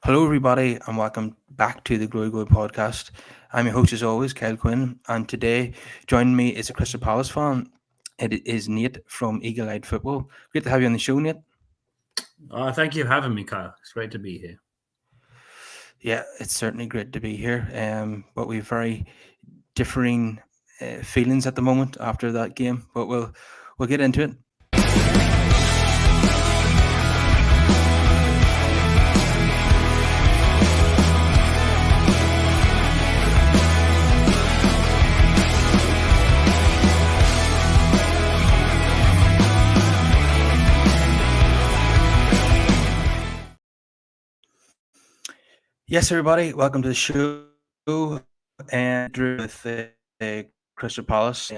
Hello, everybody, and welcome back to the Glory Goal podcast. I'm your host, as always, Kyle Quinn, and today joining me is a Crystal Palace fan. It is Nate from Eagle Eyed Football. Great to have you on the show, Nate. Thank you for having me, Kyle. It's great to be here. Yeah, it's certainly great to be here. But we've very differing feelings at the moment after that game. But we'll get into it. Yes, everybody, welcome to the show. And with Crystal Palace,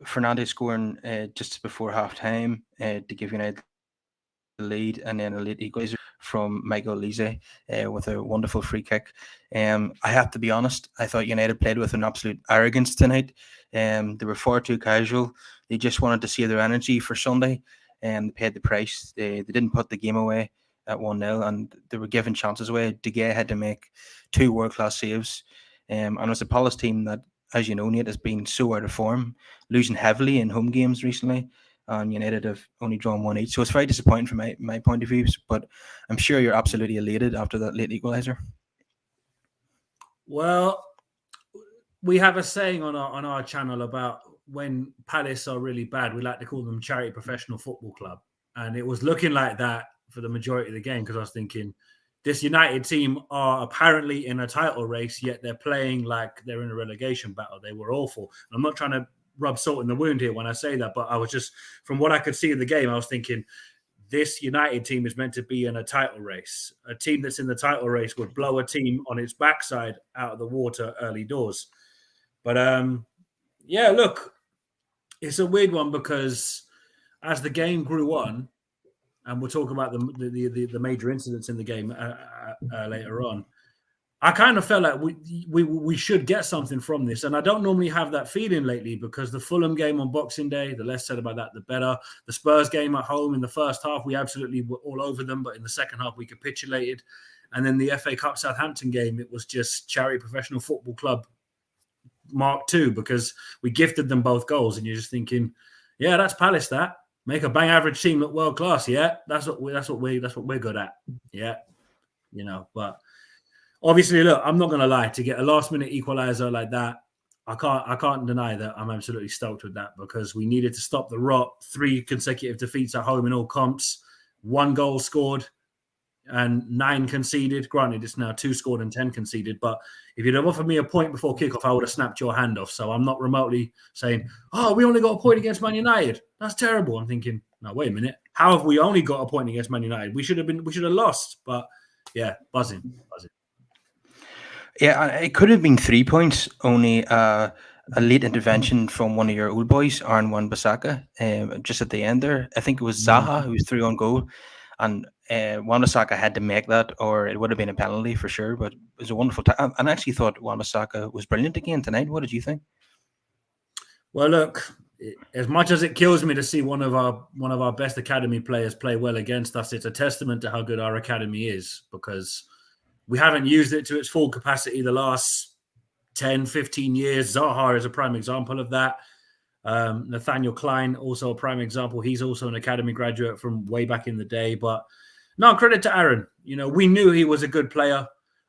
Fernandes scoring just before half time to give United the lead, and then a late equaliser from Michael Lise with a wonderful free kick. I have to be honest, I thought United played with an absolute arrogance tonight. They were far too casual. They just wanted to save their energy for Sunday, and they paid the price. They didn't put the game away at 1-0, and they were giving chances away. De Gea had to make two world-class saves. And it was a Palace team that, as you know, Nate, has been so out of form, losing heavily in home games recently. And United have only drawn one each. So it's very disappointing from my point of view. But I'm sure you're absolutely elated after that late equaliser. Well, we have a saying on our channel about when Palace are really bad, we like to call them charity professional football club. And it was looking like that for the majority of the game because I was thinking, this United team are apparently in a title race, yet they're playing like they're in a relegation battle. They were awful. And I'm not trying to rub salt in the wound here when I say that, but I was just, from what I could see in the game, I was thinking, this United team is meant to be in a title race. A team that's in the title race would blow a team on its backside out of the water early doors. But yeah, look, it's a weird one because as the game grew on, and we'll talk about the major incidents in the game later on, I kind of felt like we should get something from this. And I don't normally have that feeling lately because the Fulham game on Boxing Day, the less said about that, the better. The Spurs game at home in the first half, we absolutely were all over them. But in the second half, we capitulated. And then the FA Cup Southampton game, it was just charity professional football club Mark II because we gifted them both goals. And you're just thinking, yeah, that's Palace, that. Make a bang average team look world class. Yeah, that's what we're good at. Yeah, you know, but obviously, look, I'm not going to lie. To get a last-minute equaliser like that, I can't deny that I'm absolutely stoked with that because we needed to stop the rot. 3 consecutive defeats at home in all comps, 1 goal scored and 9 conceded. Granted, it's now 2 scored and 10 conceded. But if you'd have offered me a point before kickoff, I would have snapped your hand off. So I'm not remotely saying, "Oh, we only got a point against Man United. That's terrible." I'm thinking, no, wait a minute. How have we only got a point against Man United? We should have lost. But yeah, buzzing. Yeah, it could have been 3 points, only a late intervention from one of your old boys, Aaron Wan-Bissaka, just at the end there. I think it was Zaha who was through on goal, and Wan-Bissaka had to make that, or it would have been a penalty for sure. But it was a wonderful time. And I actually thought Wan-Bissaka was brilliant again tonight. What did you think? Well, look, as much as it kills me to see one of our best academy players play well against us, it's a testament to how good our academy is because we haven't used it to its full capacity the last 10, 15 years. Zaha is a prime example of that. Nathaniel Klein, also a prime example. He's also an academy graduate from way back in the day. But no, credit to Aaron. You know, we knew he was a good player.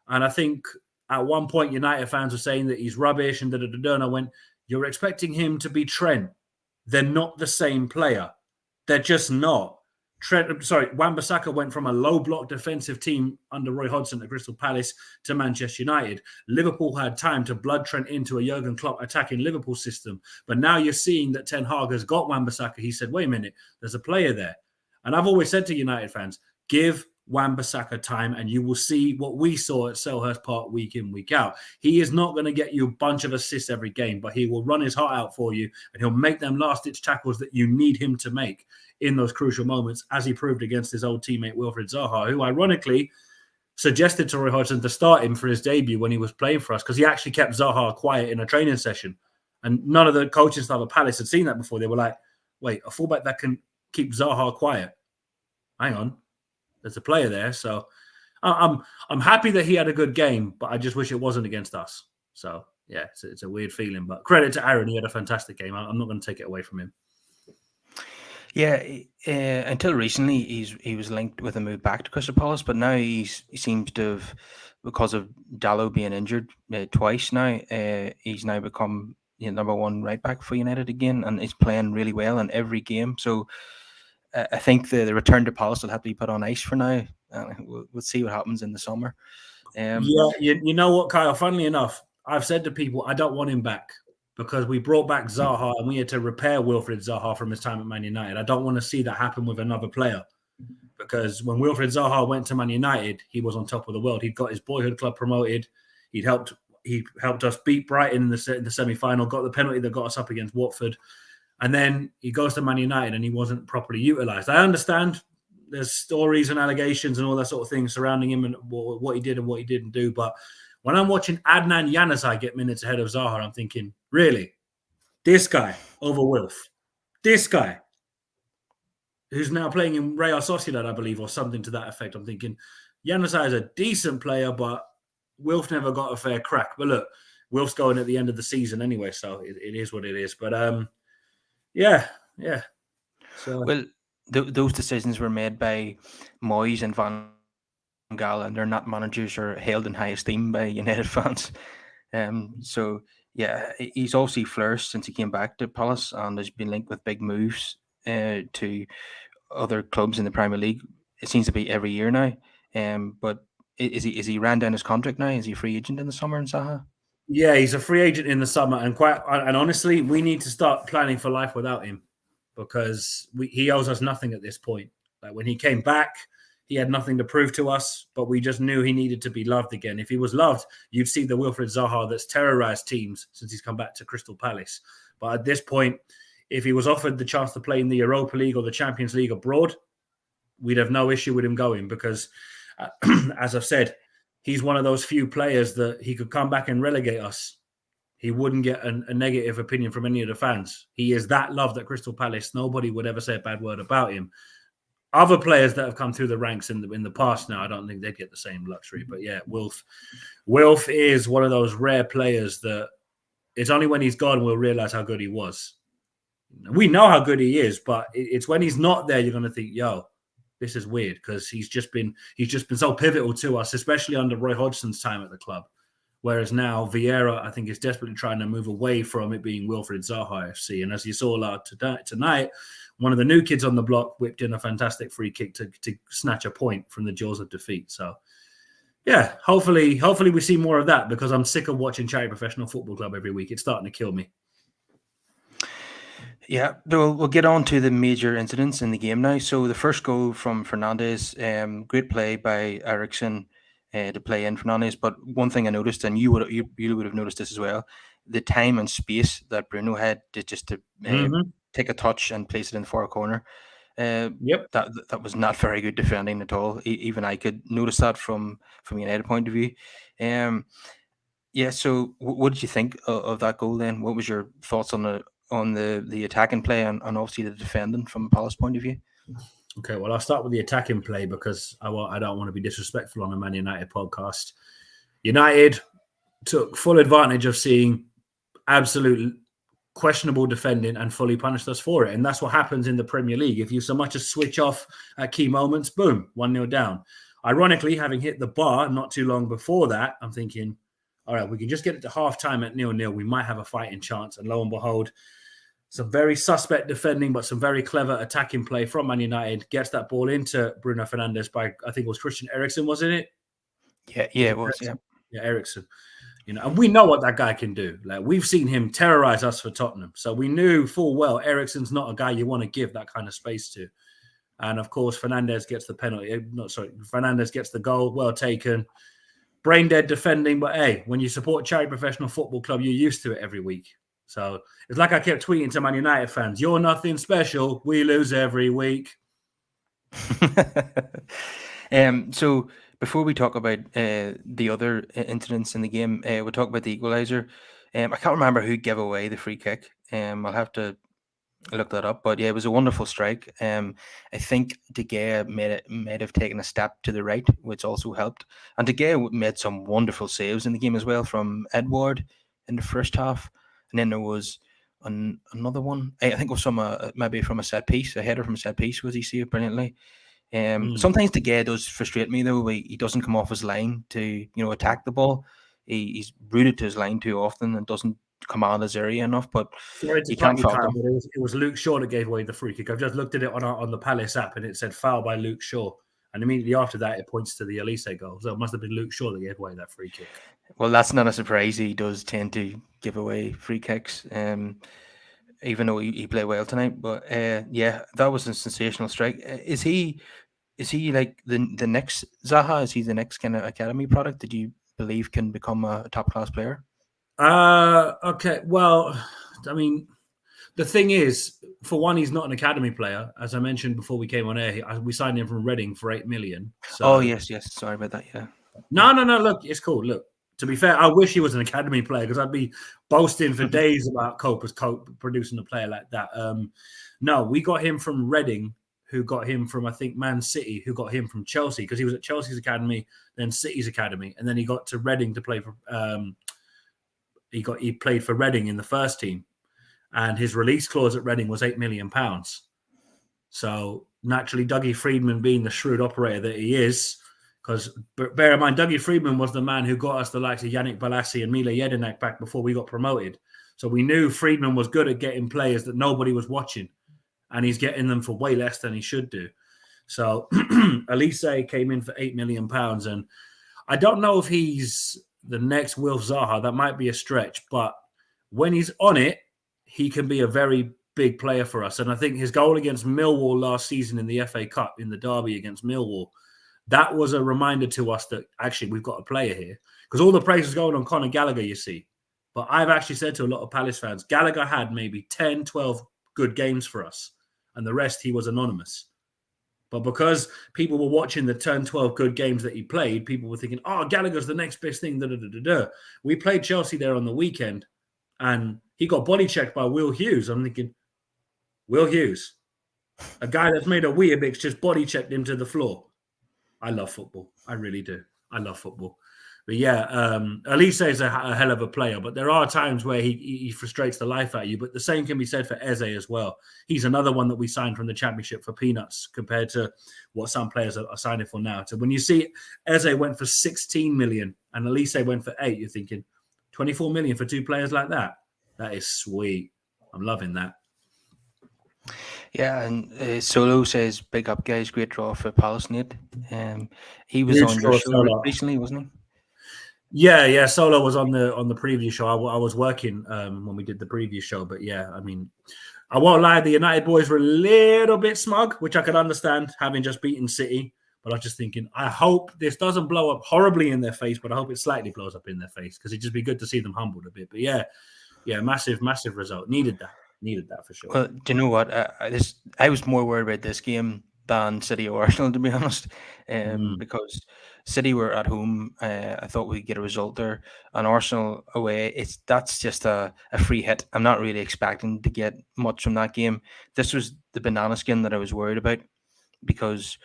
And I think at one point, United fans were saying that he's rubbish and da-da-da-da. And I went, you're expecting him to be Trent. They're not the same player. They're just not. Wan-Bissaka went from a low block defensive team under Roy Hodgson at Crystal Palace to Manchester United. Liverpool had time to blood Trent into a Jurgen Klopp attacking Liverpool system. But now you're seeing that Ten Hag has got Wan-Bissaka. He said, wait a minute, there's a player there. And I've always said to United fans, give Wan-Bissaka time and you will see what we saw at Selhurst Park week in, week out. He is not going to get you a bunch of assists every game, but he will run his heart out for you and he'll make them last-ditch tackles that you need him to make in those crucial moments, as he proved against his old teammate Wilfried Zaha, who ironically suggested to Roy Hodgson to start him for his debut when he was playing for us because he actually kept Zaha quiet in a training session. And none of the coaching staff of Palace had seen that before. They were like, wait, a fullback that can keep Zaha quiet? Hang on. There's a player there. So I'm happy that he had a good game, but I just wish it wasn't against us. So yeah, it's a weird feeling. But credit to Aaron, he had a fantastic game. I'm not going to take it away from him. Yeah, until recently, he was linked with a move back to Crystal Palace, but now he seems to have, because of Dallo being injured twice now, he's now become number one right back for United again, and he's playing really well in every game. So I think the return to Palace will have to be put on ice for now. We'll see what happens in the summer. Yeah, you know what, Kyle? Funnily enough, I've said to people I don't want him back because we brought back Zaha and we had to repair Wilfred Zaha from his time at Man United. I don't want to see that happen with another player because when Wilfred Zaha went to Man United, he was on top of the world. He'd got his boyhood club promoted. He helped us beat Brighton in the semi-final, got the penalty that got us up against Watford. And then he goes to Man United and he wasn't properly utilised. I understand there's stories and allegations and all that sort of thing surrounding him and what he did and what he didn't do. But when I'm watching Adnan Januzaj get minutes ahead of Zaha, I'm thinking, really? This guy over Wilf? This guy? Who's now playing in Real Sociedad, I believe, or something to that effect. I'm thinking, Januzaj is a decent player, but Wilf never got a fair crack. But look, Wilf's going at the end of the season anyway, so it is what it is. But yeah. So Well, those decisions were made by Moyes and Van Gaal, and they're not managers are held in high esteem by United fans. So yeah, he's obviously flourished since he came back to Palace, and has been linked with big moves to other clubs in the Premier League. It seems to be every year now. But is he ran down his contract now? Is he a free agent in the summer in Zaha? yeah, he's a free agent in the summer, and honestly, we need to start planning for life without him because he owes us nothing at this point. Like when he came back, he had nothing to prove to us, but we just knew he needed to be loved again. If he was loved, you'd see the Wilfred Zaha that's terrorized teams since he's come back to Crystal Palace. But at this point, if he was offered the chance to play in the Europa League or the Champions League abroad, we'd have no issue with him going because, as I've said, he's one of those few players that he could come back and relegate us. He wouldn't get a negative opinion from any of the fans. He is that loved at Crystal Palace. Nobody would ever say a bad word about him. Other players that have come through the ranks in the past now, I don't think they'd get the same luxury. But yeah, Wilf is one of those rare players that it's only when he's gone we'll realize how good he was. We know how good he is, but it's when he's not there you're going to think, yo, this is weird because he's just been so pivotal to us, especially under Roy Hodgson's time at the club. Whereas now Vieira, I think, is desperately trying to move away from it being Wilfred Zaha FC. And as you saw tonight, one of the new kids on the block whipped in a fantastic free kick to snatch a point from the jaws of defeat. So, yeah, hopefully we see more of that because I'm sick of watching Charity Professional Football Club every week. It's starting to kill me. Yeah, we'll get on to the major incidents in the game now. So the first goal from Fernandes, great play by Ericsson to play in Fernandes. But one thing I noticed, and you would have noticed this as well, the time and space that Bruno had to take a touch and place it in the far corner. Yep. That was not very good defending at all. Even I could notice that from United point of view. Yeah. So what did you think of that goal then? What was your thoughts on the attacking play and obviously the defending from a Palace point of view? Okay, well, I'll start with the attacking play because I don't want to be disrespectful on a Man United podcast. United took full advantage of seeing absolute questionable defending and fully punished us for it. And that's what happens in the Premier League. If you so much as switch off at key moments, boom, 1-0 down. Ironically, having hit the bar not too long before that, I'm thinking, all right, we can just get it to half-time at 0-0. We might have a fighting chance. And lo and behold, some very suspect defending, but some very clever attacking play from Man United. Gets that ball into Bruno Fernandes by, I think it was Christian Eriksen, wasn't it? Yeah, it was. Yeah, Eriksen. And we know what that guy can do. Like we've seen him terrorize us for Tottenham, so we knew full well Eriksen's not a guy you want to give that kind of space to. And of course, Fernandes gets the penalty. Fernandes gets the goal. Well taken. Brain dead defending, but hey, when you support Charity Professional Football Club, you're used to it every week. So it's like I kept tweeting to Man United fans, you're nothing special. We lose every week. So before we talk about the other incidents in the game, we'll talk about the equaliser. I can't remember who gave away the free kick. I'll have to I looked that up, but yeah, it was a wonderful strike. I think De Gea might have taken a step to the right, which also helped. And De Gea made some wonderful saves in the game as well from Edward in the first half, and then there was another one. I think it was from maybe from a set piece, a header from a set piece was he saved brilliantly. Mm. Sometimes De Gea does frustrate me though. He doesn't come off his line to attack the ball. He's rooted to his line too often and doesn't command his area enough. But Sorry to you cut can't you, fault Kyle, him. but it was Luke Shaw that gave away the free kick. I've just looked at it on the Palace app, and it said foul by Luke Shaw. And immediately after that, it points to the Elise goal. So it must have been Luke Shaw that gave away that free kick. Well, that's not a surprise. He does tend to give away free kicks, even though he played well tonight. But yeah, that was a sensational strike. Is he like the next Zaha? Is he the next kind of academy product that you believe can become a top class player? Okay. Well, I mean, the thing is, for one, he's not an academy player. As I mentioned before we came on air, we signed him from Reading for 8 million. Oh So yes, yes. Sorry about that. Yeah, no, no, no. Look, it's cool. Look, to be fair, I wish he was an academy player because I'd be boasting for days about Cope producing a player like that. No, we got him from Reading, who got him from I think Man City, who got him from Chelsea because he was at Chelsea's academy, then City's academy, and then he got to Reading to play for. He played for Reading in the first team, and his release clause at Reading was £8 million. So naturally, Dougie Freedman, being the shrewd operator that he is, because bear in mind, Dougie Freedman was the man who got us the likes of Yannick Balassi and Mila Jedinak back before we got promoted. So we knew Freedman was good at getting players that nobody was watching, and he's getting them for way less than he should do. So Elise came in for £8 million, and I don't know if he's the next Wilf Zaha. That might be a stretch, but when he's on it, he can be a very big player for us. And I think his goal against Millwall last season in the FA Cup, in the derby against Millwall, that was a reminder to us that actually we've got a player here. Because all the praise is going on Conor Gallagher, you see. But I've actually said to a lot of Palace fans, Gallagher had maybe 10, 12 good games for us. And the rest, he was anonymous. But because people were watching the 10, 12 good games that he played, people were thinking, oh, Gallagher's the next best thing. Da, da, da, da, da. We played Chelsea there on the weekend, and he got body checked by Will Hughes. I'm thinking, Will Hughes, a guy that's made a Weeabix, just body checked him to the floor. I love football. I really do. I love football. But yeah, Elise is a hell of a player, but there are times where he frustrates the life out of you. But the same can be said for Eze as well. He's another one that we signed from the Championship for peanuts compared to what some players are signing for now. So when you see Eze went for 16 million and Elise went for 8, you're thinking 24 million for two players like that? That is sweet. I'm loving that. Yeah, and Solo says, "Big up, guys! Great draw for Palace, Nate." He was Huge on your draw, show Solo. recently, wasn't he? Yeah. Solo was on the preview show. I was working when we did the preview show, but yeah, I mean, I won't lie, the United boys were a little bit smug, which I could understand, having just beaten City. But I was just thinking, I hope this doesn't blow up horribly in their face, but I hope it slightly blows up in their face because it'd just be good to see them humbled a bit. But yeah, massive result. Needed that for sure. Well, do you know what? I was more worried about this game than City or Arsenal, to be honest, Mm. because City were at home. I thought we'd get a result there, and Arsenal away. That's just a free hit. I'm not really expecting to get much from that game. This was the banana skin that I was worried about because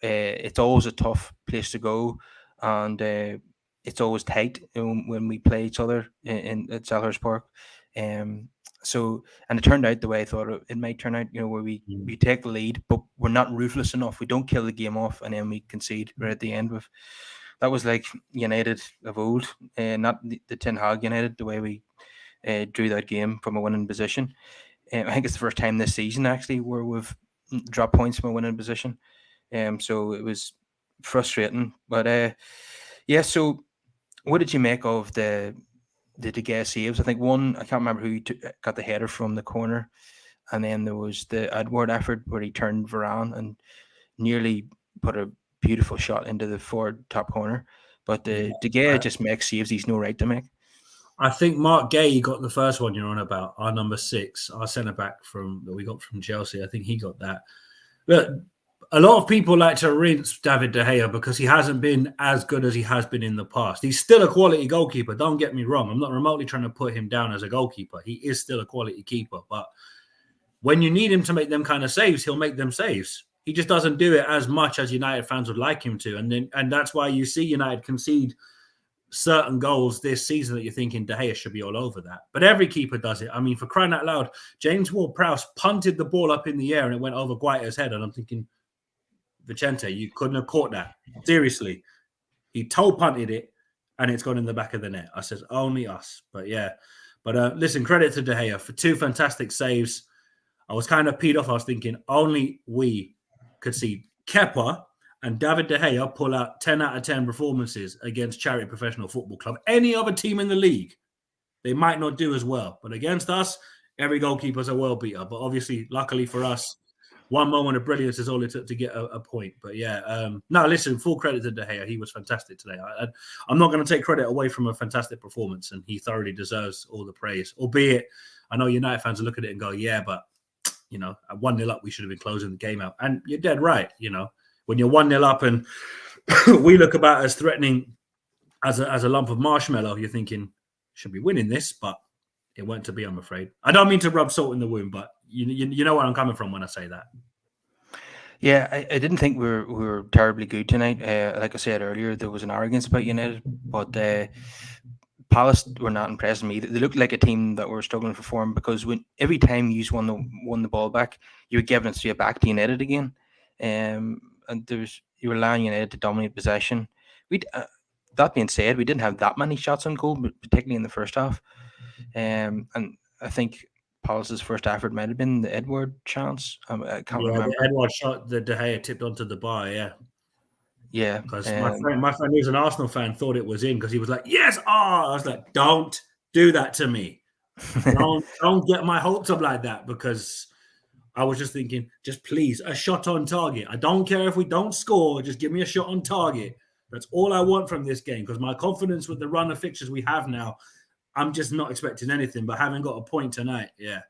it's always a tough place to go, and it's always tight when we play each other in at Selhurst Park. Um, and it turned out the way I thought it might turn out. Where we Mm. take the lead, but we're not ruthless enough. We don't kill the game off, and then we concede right at the end. With that was like United of old, not the Ten Hag United. The way we drew that game from a winning position. I think it's the first time this season actually where we've dropped points from a winning position. So it was frustrating, but yeah. So what did you make of the De Gea saves? I think one, I can't remember who got the header from the corner, and then there was the Edward effort where he turned Varane and nearly put a beautiful shot into the forward top corner. But Yeah. De Gea just makes saves he's no right to make. I think Mark Gay got the first one you're on about, our number 6, our centre back that we got from Chelsea. I think he got that. But a lot of people like to rinse David De Gea because he hasn't been as good as he has been in the past. He's still a quality goalkeeper. Don't get me wrong. I'm not remotely trying to put him down as a goalkeeper. He is still a quality keeper. But when you need him to make them kind of saves, he'll make them saves. He just doesn't do it as much as United fans would like him to. And that's why you see United concede certain goals this season that you're thinking De Gea should be all over that. But every keeper does it. I mean, for crying out loud, James Ward-Prowse punted the ball up in the air and it went over Guaita's head. And I'm thinking, Vicente, you couldn't have caught that. Seriously. He toe punted it and it's gone in the back of the net. I said, only us. But yeah. But listen, credit to De Gea for 2 fantastic saves. I was kind of peed off. I was thinking only we could see Kepa and David De Gea pull out 10 out of 10 performances against Charity Professional Football Club. Any other team in the league, they might not do as well. But against us, every goalkeeper's a world beater. But obviously, luckily for us, one moment of brilliance is all it took to get a point. But yeah, no, listen, full credit to De Gea. He was fantastic today. I'm not going to take credit away from a fantastic performance, and he thoroughly deserves all the praise. Albeit, I know United fans will look at it and go, yeah, but, at 1-0 up, we should have been closing the game out. And you're dead right, When you're 1-0 up and we look about as threatening as a lump of marshmallow, you're thinking, should be winning this, but it weren't to be, I'm afraid. I don't mean to rub salt in the wound, but you know where I'm coming from when I say that. Yeah, I didn't think we were terribly good tonight. Like I said earlier, there was an arrogance about United, but Palace were not impressing me. They looked like a team that were struggling for form because every time you won the ball back, you were giving it straight back to United again. And you were allowing United to dominate possession. That being said, we didn't have that many shots on goal, but particularly in the first half. And I think Palace's first effort might have been the Edward chance. I can't remember. The Edward shot that De Gea tipped onto the bar, yeah. Yeah. Because my friend who's an Arsenal fan thought it was in because he was like, yes, I was like, don't do that to me. don't get my hopes up like that, because I was just thinking, just please, a shot on target. I don't care if we don't score, just give me a shot on target. That's all I want from this game, because my confidence with the run of fixtures we have now, I'm just not expecting anything. But having got a point tonight, yeah,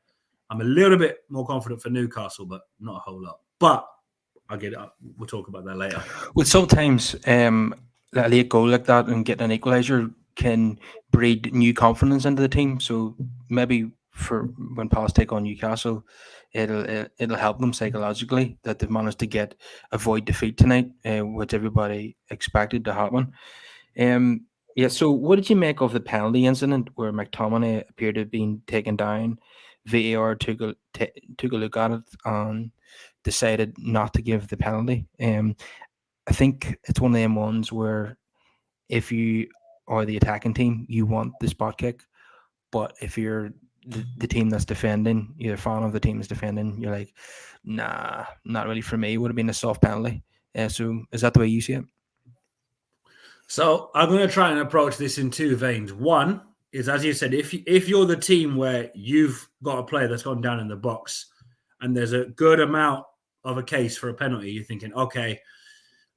I'm a little bit more confident for Newcastle, but not a whole lot. But I'll get it up. We'll talk about that later. Well, sometimes a late goal like that and getting an equaliser can breed new confidence into the team. So maybe for when Palace take on Newcastle, it'll help them psychologically that they've managed to avoid defeat tonight, which everybody expected to happen. Yeah. So, what did you make of the penalty incident where McTominay appeared to have been taken down? VAR took a look at it and decided not to give the penalty. I think it's one of them ones where if you are the attacking team, you want the spot kick, but if you're the team that's defending, you're a fan of the team that's defending, you're like, nah, not really for me. It would have been a soft penalty. So is that the way you see it? So I'm going to try and approach this in 2 veins. One is, as you said, if you're the team where you've got a player that's gone down in the box and there's a good amount of a case for a penalty, you're thinking, okay,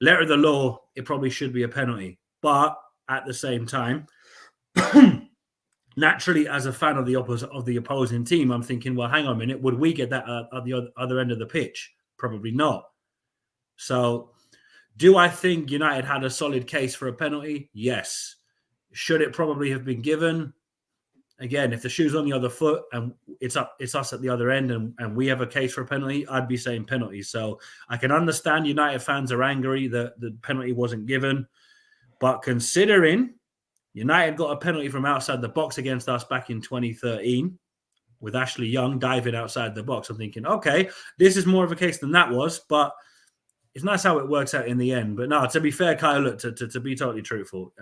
letter of the law, it probably should be a penalty. But at the same time, naturally, as a fan of the opposing team, I'm thinking, well, hang on a minute, would we get that at the other end of the pitch? Probably not. So do I think United had a solid case for a penalty? Yes. Should it probably have been given? Again, if the shoe's on the other foot and it's us at the other end and we have a case for a penalty, I'd be saying penalty. So I can understand United fans are angry that the penalty wasn't given. But considering United got a penalty from outside the box against us back in 2013 with Ashley Young diving outside the box, I'm thinking, okay, this is more of a case than that was, but it's nice how it works out in the end. But no, to be fair, Kyle, look, to be totally truthful,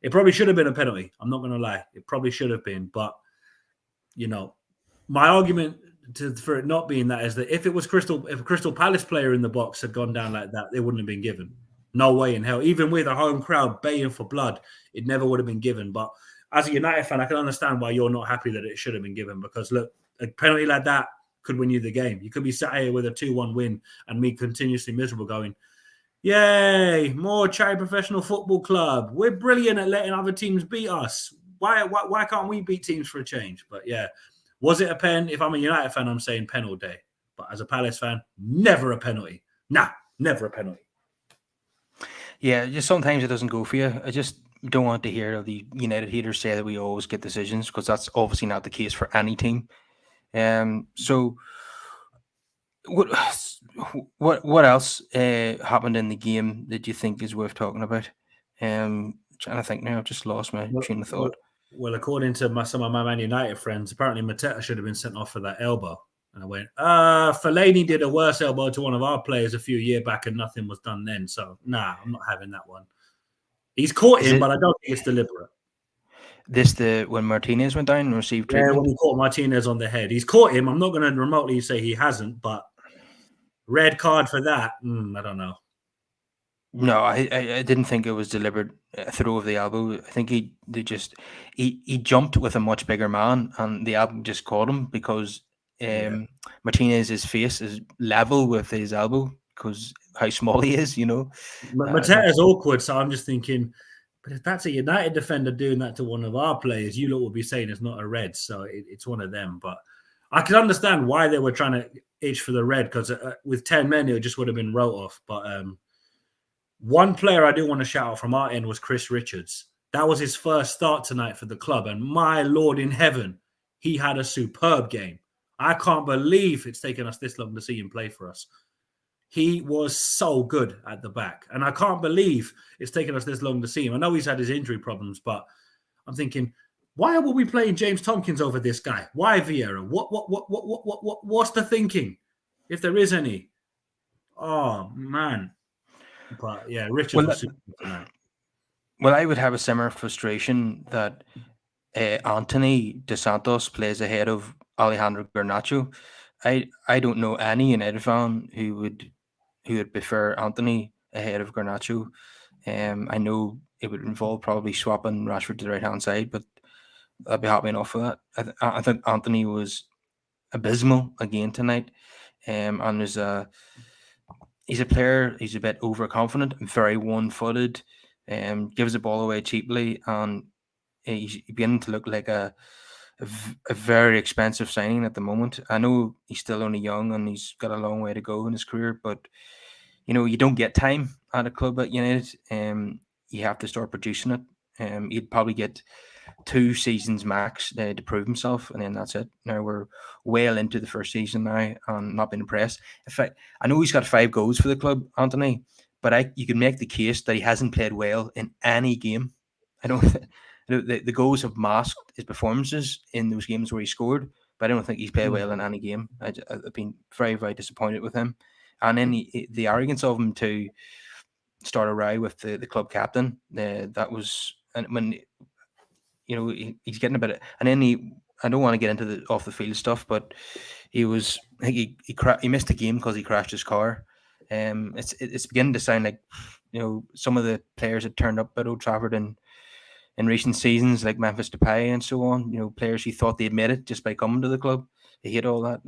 it probably should have been a penalty. I'm not going to lie. It probably should have been. But, my argument for it not being that is that if a Crystal Palace player in the box had gone down like that, it wouldn't have been given. No way in hell. Even with a home crowd baying for blood, it never would have been given. But as a United fan, I can understand why you're not happy that it should have been given, because, look, a penalty like that could win you the game. You could be sat here with a 2-1 win and me continuously miserable going, yay, more Charity Professional Football Club. We're brilliant at letting other teams beat us. Why can't we beat teams for a change? But yeah, was it a pen? If I'm a United fan, I'm saying pen all day. But as a Palace fan, never a penalty. Nah, never a penalty. Yeah, just sometimes it doesn't go for you. I just don't want to hear the United haters say that we always get decisions, because that's obviously not the case for any team. So what what else happened in the game that you think is worth talking about? Trying to think now. I've just lost my Well, train of well, thought. well, according to some of my Man United friends, apparently Mateta should have been sent off for that elbow. And I went, Fellaini did a worse elbow to one of our players a few years back and nothing was done then. So, nah, I'm not having that one. He's caught Is him, it but I don't think it's deliberate. this the when Martinez went down and received Yeah, when treatment? he caught Martinez on the head. He's caught him. I'm not going to remotely say he hasn't, but red card for that, I don't know. No, I didn't think it was deliberate throw of the elbow. I think he jumped with a much bigger man, and the elbow just caught him because Yeah. Martinez's face is level with his elbow because how small he is. Not Mateta's awkward, so I'm just thinking, but if that's a United defender doing that to one of our players, you lot will be saying it's not a red, so it's one of them. But I can understand why they were trying to itch for the red because with 10 men, it just would have been wrote off. But one player I do want to shout out from our end was Chris Richards. That was his first start tonight for the club, and my Lord in heaven, he had a superb game. I can't believe it's taken us this long to see him play for us. He was so good at the back. And I can't believe it's taken us this long to see him. I know he's had his injury problems, but I'm thinking, why are we playing James Tompkins over this guy? Why Vieira? What's the thinking? If there is any. Oh, man. But yeah, Richards well. was super good tonight. Well, I would have a similar frustration that Anthony Dos Santos plays ahead of Alejandro Garnacho. I don't know any United fan who would prefer Anthony ahead of Garnacho. I know it would involve probably swapping Rashford to the right hand side, but I'd be happy enough for that. I think Anthony was abysmal again tonight, and he's a player. He's a bit overconfident and very one-footed. Gives the ball away cheaply, and he's beginning to look like a very expensive signing at the moment. I know he's still only young and he's got a long way to go in his career, but you don't get time at a club at United. You have to start producing it. He'd probably get 2 seasons max to prove himself, and then that's it. Now we're well into the first season now, and not been impressed. In fact, I know he's got 5 goals for the club, Anthony, but you can make the case that he hasn't played well in any game. I don't. The goals have masked his performances in those games where he scored, but I don't think he's played well in any game. I've been very, very disappointed with him, and then the arrogance of him to start a row with the club captain. That was, and when he's getting a bit of, and then I don't want to get into the off the field stuff, but I think he missed the game because he crashed his car. It's beginning to sound like some of the players that turned up at Old Trafford in recent seasons, like Memphis Depay and so on. Players who thought they'd made it just by coming to the club. They hate all that.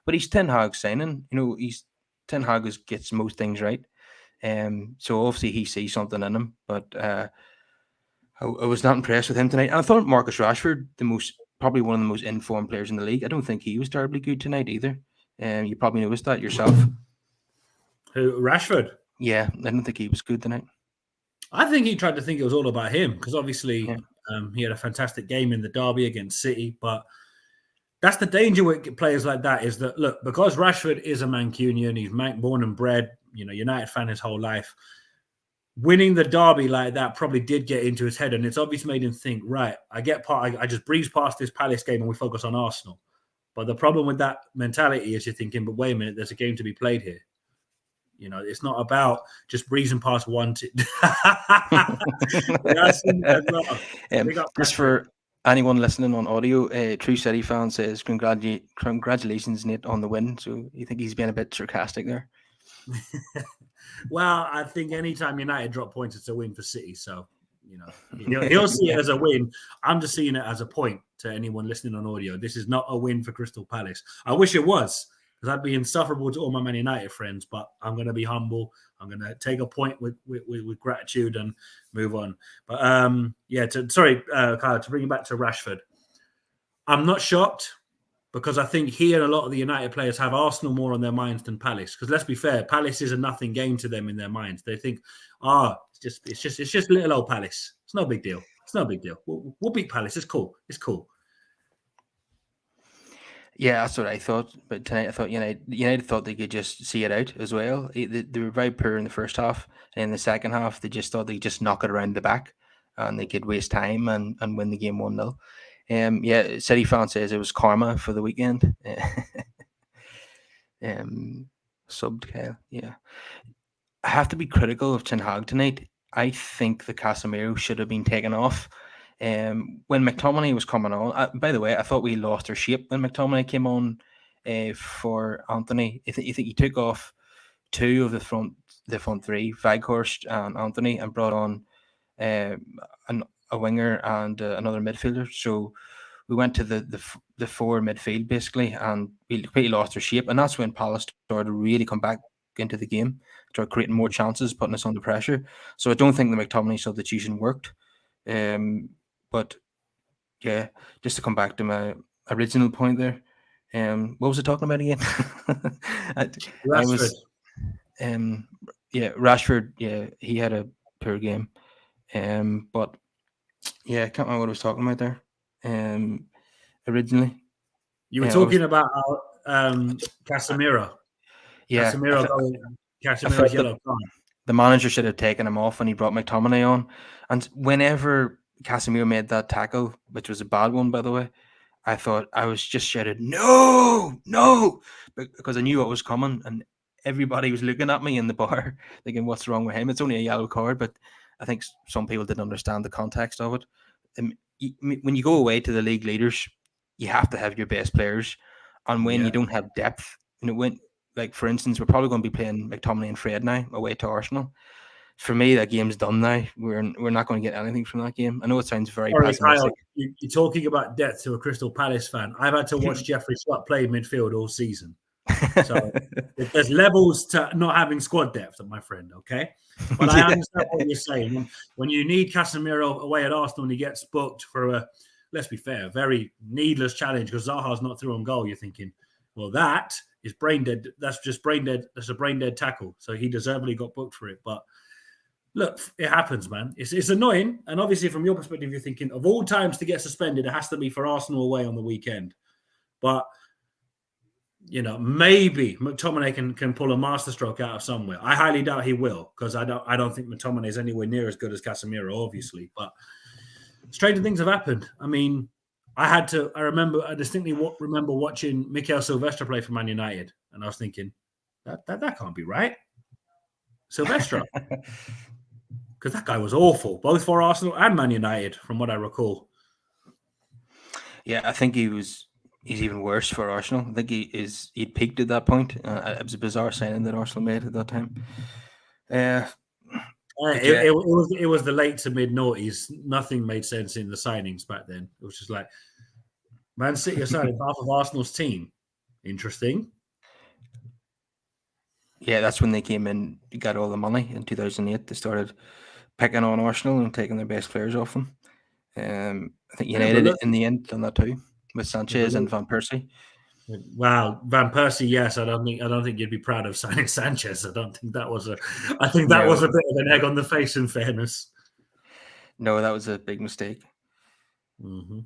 But he's Ten Hag signing. He's Ten Hag gets most things right. So obviously he sees something in him, but I was not impressed with him tonight. And I thought Marcus Rashford, probably one of the most informed players in the league. I don't think he was terribly good tonight either. You probably noticed that yourself. Who, Rashford? Yeah, I don't think he was good tonight. I think he tried to think it was all about him because obviously Yeah. he had a fantastic game in the derby against City. But that's the danger with players like that is that, look, because Rashford is a Mancunian, he's born and bred, United fan his whole life. Winning the derby like that probably did get into his head, and it's obviously made him think, right, I just breeze past this Palace game and we focus on Arsenal. But the problem with that mentality is you're thinking, but wait a minute, there's a game to be played here. It's not about just breezing past one. Just for anyone listening on audio, True City fan says, congratulations, Nate, on the win. So you think he's been a bit sarcastic there? Well, I think anytime United drop points, it's a win for City. So, he'll see it as a win. I'm just seeing it as a point to anyone listening on audio. This is not a win for Crystal Palace. I wish it was, because I'd be insufferable to all my Man United friends, but I'm going to be humble. I'm going to take a point with gratitude and move on. But Kyle, to bring it back to Rashford, I'm not shocked because I think he and a lot of the United players have Arsenal more on their minds than Palace. Because let's be fair, Palace is a nothing game to them in their minds. They think, it's just little old Palace. It's no big deal. It's no big deal. We'll beat Palace. It's cool. It's cool. Yeah, that's what I thought. But tonight, I thought United thought they could just see it out as well. They were very poor in the first half, and in the second half, they just thought they'd just knock it around the back, and they could waste time and win the game 1-0. Yeah, City fan says it was karma for the weekend. um, Subbed Kyle. Yeah, I have to be critical of Ten Hag tonight. I think the Casemiro should have been taken off. When McTominay was coming on, by the way, I thought we lost our shape when McTominay came on for Anthony. You think he took off two of the front three, Weghorst and Anthony, and brought on uh, a winger and another midfielder. So we went to the four midfield basically, and we completely lost our shape. And that's when Palace started to really come back into the game, started creating more chances, putting us under pressure. So I don't think the McTominay substitution worked. But yeah, just to come back to my original point there, what was I talking about again? I, I Rashford. was, um, yeah, Rashford. Yeah, he had a poor game. But yeah, I can't remember what I was talking about there. Originally, You were I was, talking about Casemiro. yeah, Casemiro going. I Casemiro's felt yellow card. the manager should have taken him off when he brought McTominay on. And whenever Casemiro made that tackle, which was a bad one, by the way, I thought I was just shouted, no, no, because I knew what was coming. And everybody was looking at me in the bar thinking, what's wrong with him? It's only a yellow card. But I think some people didn't understand the context of it. When you go away to the league leaders, you have to have your best players. And when you Yeah. don't have depth, when, like, for instance, we're probably going to be playing McTominay and Fred now away to Arsenal. For me, that game's done now. We're not going to get anything from that game. I know it sounds very Sorry, Kyle. pessimistic. You're talking about depth to a Crystal Palace fan. I've had to watch Jeffrey Scott play midfield all season. So there's levels to not having squad depth, my friend, okay? But I understand what you're saying. When you need Casemiro away at Arsenal and he gets booked for a, let's be fair, very needless challenge because Zaha's not through on goal, you're thinking, well, that is brain dead. That's just brain dead. That's a brain dead tackle. So he deservedly got booked for it. But look, it happens, man. It's annoying. And obviously, from your perspective, you're thinking, of all times to get suspended, it has to be for Arsenal away on the weekend. But maybe McTominay can pull a masterstroke out of somewhere. I highly doubt he will because I don't think McTominay is anywhere near as good as Casemiro, obviously. But stranger things have happened. I mean, I distinctly remember watching Mikel Silvestre play for Man United, and I was thinking that can't be right, Silvestre, because that guy was awful, both for Arsenal and Man United, from what I recall. Yeah, I think he's even worse for Arsenal. I think he'd peaked at that point. It was a bizarre signing that Arsenal made at that time. It was the late to mid noughties. Nothing made sense in the signings back then. It was just like Man City are signing half of Arsenal's team. Interesting. Yeah, that's when they came in, got all the money in 2008. They started picking on Arsenal and taking their best players off them. I think United in the end done that too with Sanchez and Van Persie. Wow, Van Persie, yes. I don't think you'd be proud of signing Sanchez. I think that was a bit of an egg on the face, in fairness. No, that was a big mistake. Mm-hmm.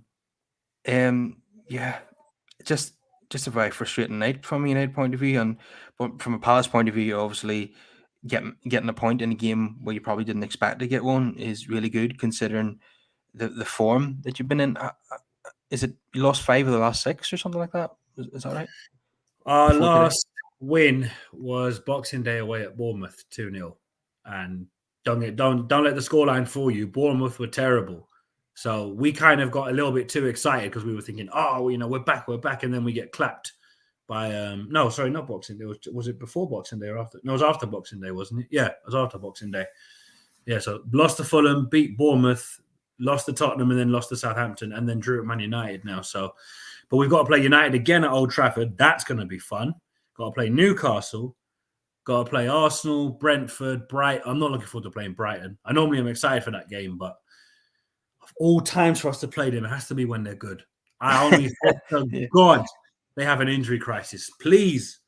Yeah, just a very frustrating night from a United point of view, but from a Palace point of view, obviously getting a point in a game where you probably didn't expect to get one is really good considering the form that you've been in. Is it you lost 5 of the last 6 or something like that? Is that right? Our last win was Boxing Day away at Bournemouth, 2-0. And don't let the scoreline fool you. Bournemouth were terrible. So we kind of got a little bit too excited because we were thinking, we're back. And then we get clapped by, not Boxing Day. Was it before Boxing Day or after? No, it was after Boxing Day, wasn't it? Yeah, it was after Boxing Day. Yeah, so lost to Fulham, beat Bournemouth, lost to Tottenham, and then lost to Southampton, and then drew at Man United now. So, but we've got to play United again at Old Trafford. That's going to be fun. Got to play Newcastle. Got to play Arsenal, Brentford, Brighton. I'm not looking forward to playing Brighton. I normally am excited for that game, but of all times for us to play them, it has to be when they're good. I only hope to God they have an injury crisis. Please,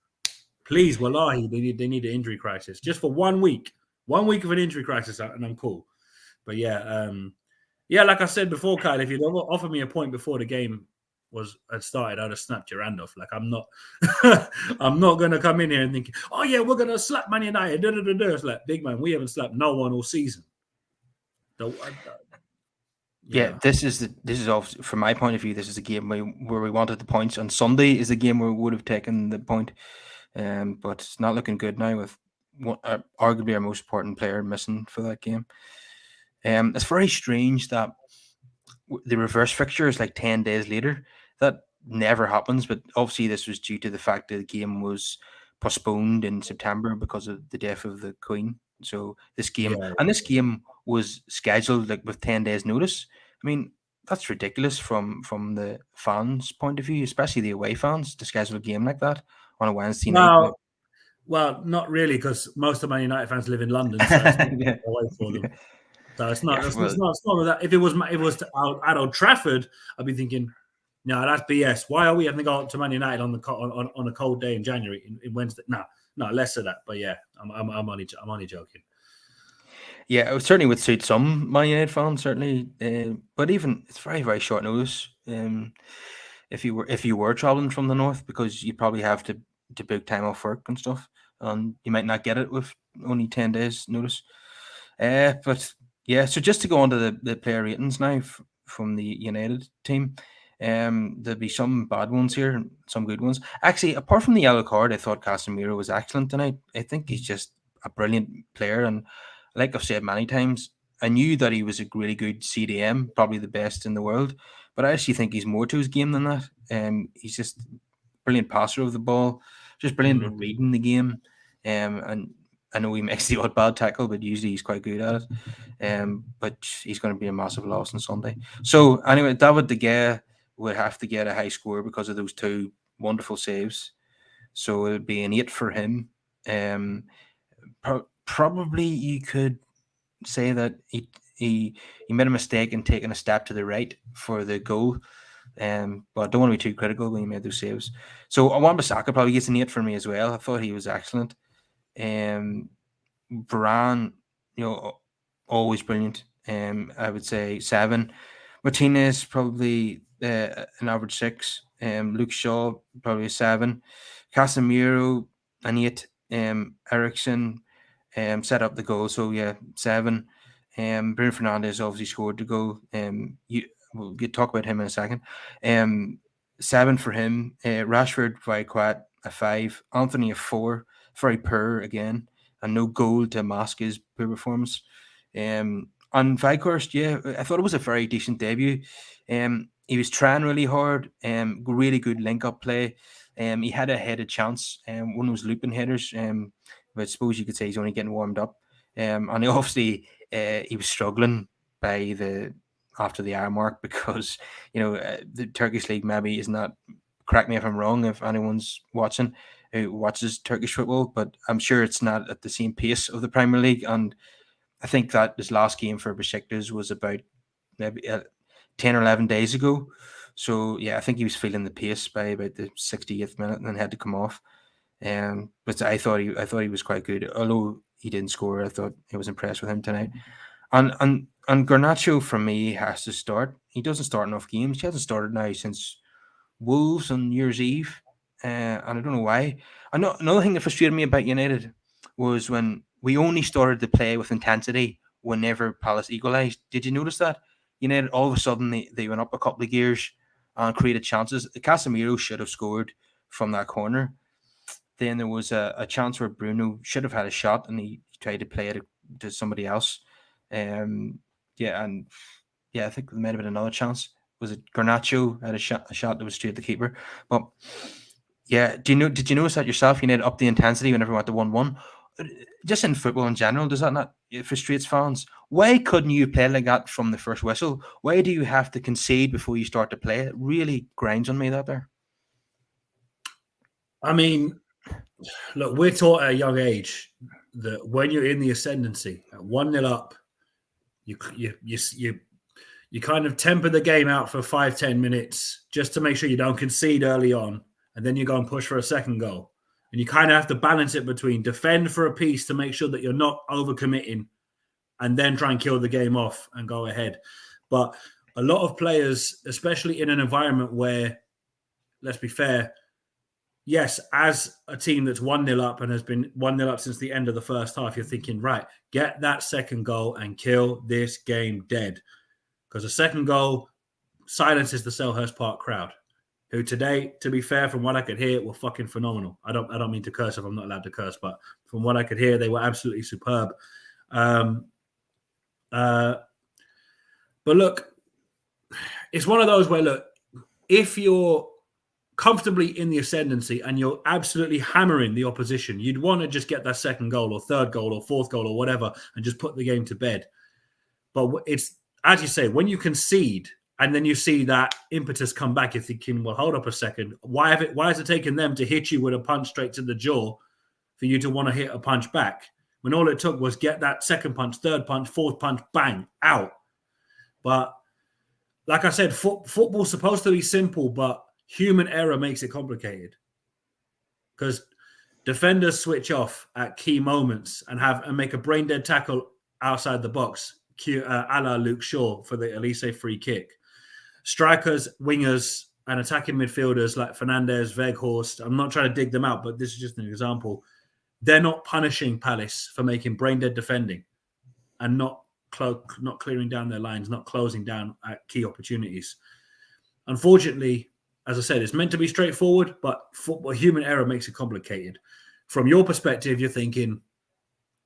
wallahi, they need an injury crisis just for 1 week. 1 week of an injury crisis, and I'm cool. But yeah, like I said before, Kyle, if you'd offer me a point before the game, had started, I'd have snapped your hand off. Like, I'm not, I'm not gonna come in here and think, oh yeah, we're gonna slap Man United. It's like, big man, we haven't slapped no one all season. Yeah, this is obviously, from my point of view, this is a game where we wanted the points. On Sunday is a game where we would have taken the point, but it's not looking good now with arguably our most important player missing for that game. It's very strange that the reverse fixture is like 10 days later. That never happens, but obviously this was due to the fact that the game was postponed in September because of the death of the Queen. So this game was scheduled like with 10 days notice. I mean, that's ridiculous from the fans' point of view, especially the away fans, to schedule a game like that on a Wednesday night. Well, not really, because most of Man United fans live in London, so it's not away for them. So it's not. It's not that. If it was at Old Trafford, I'd be thinking, no, that's BS. Why are we having to go up to Man United on a cold day in January in Wednesday? No, less of that. But yeah, I'm only joking. Yeah, it certainly would suit some Man United fans, certainly. But even it's very, very short notice. If you were traveling from the north, because you probably have to book time off work and stuff, and you might not get it with only 10 days notice. But yeah, so just to go on to the player ratings now from the United team, there'll be some bad ones here and some good ones. Actually, apart from the yellow card, I thought Casemiro was excellent tonight. I think he's just a brilliant player, and like I've said many times, I knew that he was a really good CDM, probably the best in the world, but I actually think he's more to his game than that. He's just a brilliant passer of the ball, just brilliant at reading the game, and I know he makes the odd bad tackle, but usually he's quite good at it. But he's going to be a massive loss on Sunday. So anyway, David De Gea would have to get a high score because of those two wonderful saves. So it would be an 8 for him. Probably you could say that he made a mistake in taking a step to the right for the goal. But I don't want to be too critical when he made those saves. So Wan-Bissaka probably gets an 8 for me as well. I thought he was excellent. Varane, always brilliant. I would say 7. Martinez probably an average 6. Luke Shaw probably a 7. Casemiro an 8. Ericsson set up the goal, so yeah, 7. Bruno Fernandes obviously scored the goal. We'll talk about him in a second. 7 for him. Rashford very quiet, a 5. Anthony a 4, very poor again, and no goal to mask his poor performance. And Weghorst, yeah, I thought it was a very decent debut. He was trying really hard. Really good link-up play. He had a headed chance. One of those looping headers. But I suppose you could say he's only getting warmed up. And obviously he was struggling after the hour mark because the Turkish league maybe is not. Correct me if I'm wrong. If anyone's watching who watches Turkish football, but I'm sure it's not at the same pace of the Premier League. And I think that his last game for Besiktas was about maybe 10 or 11 days ago. So yeah, I think he was feeling the pace by about the 68th minute and then had to come off. But I thought he was quite good. Although he didn't score, I thought I was impressed with him tonight. And Garnacho for me has to start. He doesn't start enough games. He hasn't started now since Wolves on New Year's Eve, and I don't know why. Another thing that frustrated me about United was when we only started to play with intensity whenever Palace equalised. Did you notice that? United all of a sudden they went up a couple of gears and created chances. Casemiro should have scored from that corner. Then there was a chance where Bruno should have had a shot and he tried to play it to somebody else. I think there might have been another chance. Was it Garnacho had a shot that was straight at the keeper? But yeah, did you notice that yourself? United up the intensity whenever we went to 1-1. Just in football in general, does that not frustrate fans? Why couldn't you play like that from the first whistle? Why do you have to concede before you start to play? It really grinds on me that there. I mean, look, we're taught at a young age that when you're in the ascendancy at 1-0 up, you kind of temper the game out for 5-10 minutes just to make sure you don't concede early on, and then you go and push for a second goal. And you kind of have to balance it between defend for a piece to make sure that you're not overcommitting and then try and kill the game off and go ahead. But a lot of players, especially in an environment where let's be fair. Yes, as a team that's 1-0 up and has been 1-0 up since the end of the first half, you're thinking, right, get that second goal and kill this game dead. Because the second goal silences the Selhurst Park crowd, who today, to be fair, from what I could hear, were fucking phenomenal. I don't mean to curse if I'm not allowed to curse, but from what I could hear, they were absolutely superb. But look, it's one of those where, look, if you're comfortably in the ascendancy and you're absolutely hammering the opposition, you'd want to just get that second goal or third goal or fourth goal or whatever and just put the game to bed. But it's, as you say, when you concede and then you see that impetus come back, you're thinking, well, hold up a second. Why is it taking them to hit you with a punch straight to the jaw for you to want to hit a punch back? When all it took was get that second punch, third punch, fourth punch, bang, out. But like I said, football's supposed to be simple, but human error makes it complicated. Because defenders switch off at key moments and make a brain dead tackle outside the box, a la Luke Shaw for the Elise free kick. Strikers, wingers, and attacking midfielders like Fernandez, Weghorst, I'm not trying to dig them out, but this is just an example. They're not punishing Palace for making brain dead defending and not clearing down their lines, not closing down at key opportunities. Unfortunately, as I said, it's meant to be straightforward, but human error makes it complicated. From your perspective, you're thinking,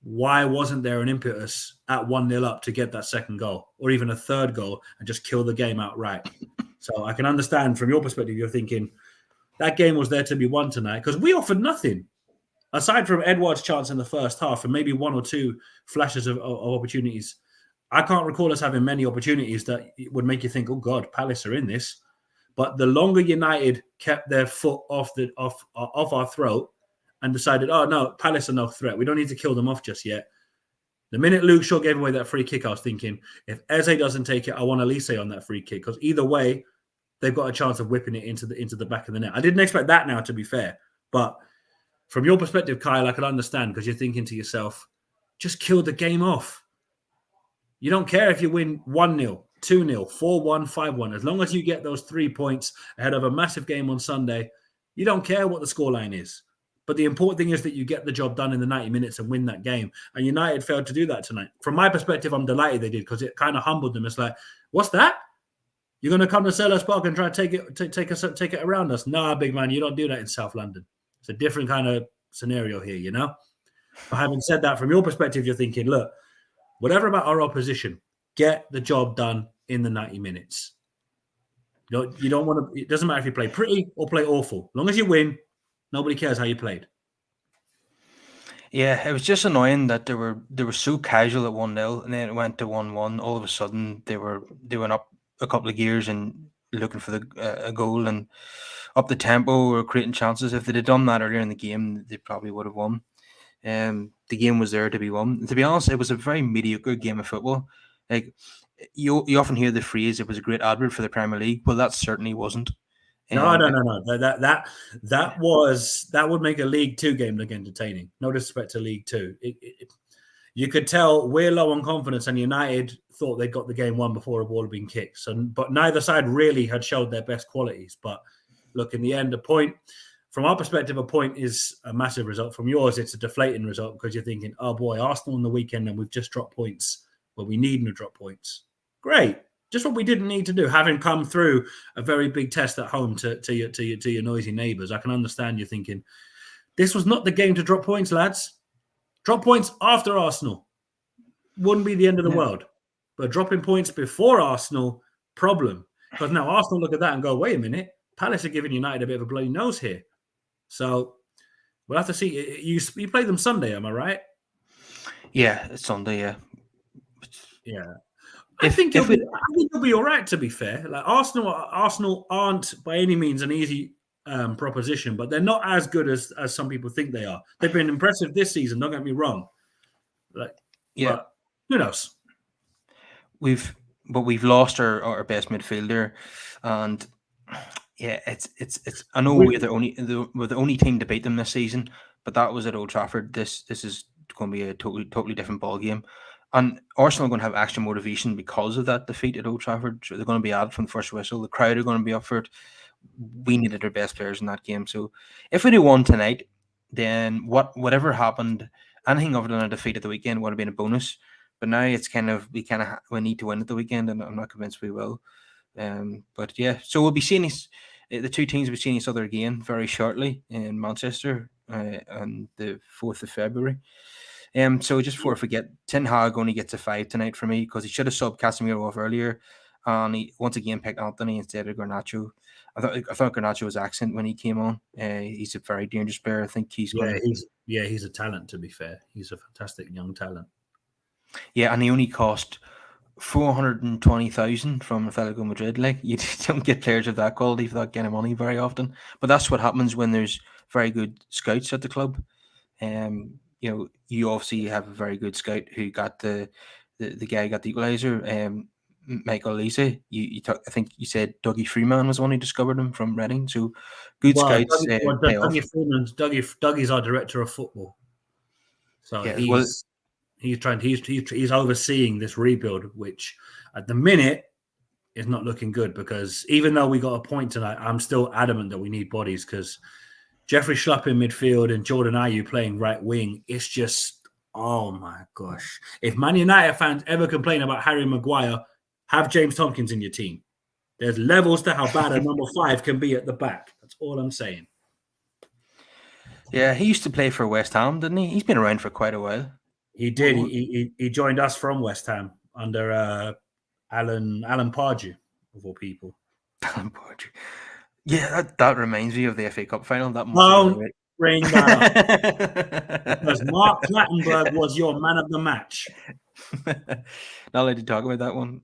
why wasn't there an impetus at 1-0 up to get that second goal or even a third goal and just kill the game outright? So I can understand from your perspective, you're thinking that game was there to be won tonight because we offered nothing. Aside from Edouard's chance in the first half and maybe one or two flashes of opportunities, I can't recall us having many opportunities that would make you think, oh, God, Palace are in this. But the longer United kept their foot off our throat and decided, oh, no, Palace are no threat. We don't need to kill them off just yet. The minute Luke Shaw gave away that free kick, I was thinking, if Eze doesn't take it, I want Elise on that free kick. Because either way, they've got a chance of whipping it into the back of the net. I didn't expect that now, to be fair. But from your perspective, Kyle, I can understand because you're thinking to yourself, just kill the game off. You don't care if you win 1-0, 2-0, 4-1, 5-1. As long as you get those 3 points ahead of a massive game on Sunday, you don't care what the scoreline is. But the important thing is that you get the job done in the 90 minutes and win that game. And United failed to do that tonight. From my perspective, I'm delighted they did because it kind of humbled them. It's like, what's that? You're going to come to Selhurst Park and try to take it around us? Nah, big man, you don't do that in South London. It's a different kind of scenario here, you know? But having said that, from your perspective, you're thinking, look, whatever about our opposition, get the job done in the 90 minutes. You don't want to. It doesn't matter if you play pretty or play awful. As long as you win, nobody cares how you played. Yeah, it was just annoying that they were so casual at 1-0 and then it went to 1-1. All of a sudden, they went up a couple of gears and looking for a goal and up the tempo or creating chances. If they'd have done that earlier in the game, they probably would have won. The game was there to be won. To be honest, it was a very mediocre game of football. Like you often hear the phrase, "It was a great advert for the Premier League." Well, that certainly wasn't. No. That would make a League Two game look entertaining. No disrespect to League Two. You could tell we're low on confidence, and United thought they got the game won before a ball had been kicked. So, but neither side really had showed their best qualities. But look, in the end, a point. From our perspective, a point is a massive result. From yours, it's a deflating result because you're thinking, oh boy, Arsenal on the weekend and we've just dropped points where we need to drop points. Great. Just what we didn't need to do, having come through a very big test at home to your noisy neighbours. I can understand you thinking, this was not the game to drop points, lads. Drop points after Arsenal. Wouldn't be the end of the world. But dropping points before Arsenal, problem. Because now Arsenal look at that and go, wait a minute, Palace are giving United a bit of a bloody nose here. So we'll have to see. You play them Sunday, am I right? Yeah, it's Sunday. Yeah, yeah. I think you'll be all right. To be fair, like Arsenal aren't by any means an easy proposition, but they're not as good as some people think they are. They've been impressive this season. Don't get me wrong. But who knows? We've lost our best midfielder, and. Yeah, it's. I know we're the only team to beat them this season, but that was at Old Trafford. This is going to be a totally different ball game, and Arsenal are going to have extra motivation because of that defeat at Old Trafford. So they're going to be added from the first whistle. The crowd are going to be up for it. we needed our best players in that game. So if we'd have won tonight, then whatever happened, anything other than a defeat at the weekend would have been a bonus. But now it's we need to win at the weekend, and I'm not convinced we will. But yeah, so we'll be seeing the two teams will be seeing each other again very shortly in Manchester on the 4th of February. So just before I forget, Ten Hag only gets a 5 tonight for me because he should have subbed Casemiro off earlier, and he once again picked Anthony instead of Garnacho. I thought Garnacho was accent when he came on. He's a very dangerous player. I think he's going to. He's a talent. To be fair, he's a fantastic young talent. Yeah, and he only cost 420,000 from Atletico Madrid. Like, you don't get players of that quality for that kind of money very often. But that's what happens when there's very good scouts at the club. You obviously have a very good scout who got the guy who got the equaliser, Michael Lise. I think you said Dougie Freeman was the one who discovered him from Reading. So good scouts pay off. Dougie's our director of football. So Yeah, he's overseeing this rebuild, which at the minute is not looking good, because even though we got a point tonight, I'm still adamant that we need bodies, because Jeffrey Schlupp in midfield and Jordan Ayew playing right wing, it's just, oh my gosh. If Man United fans ever complain about Harry Maguire, have James Tompkins in your team. There's levels to how bad a number 5 can be at the back. That's all I'm saying. Yeah, he used to play for West Ham, didn't he? He's been around for quite a while. He did. He joined us from West Ham under Alan Pardew, of all people. Alan Pardew. Yeah, that reminds me of the FA Cup final. That must bring that up. Because Mark Clattenburg was your man of the match. Not allowed to talk about that one.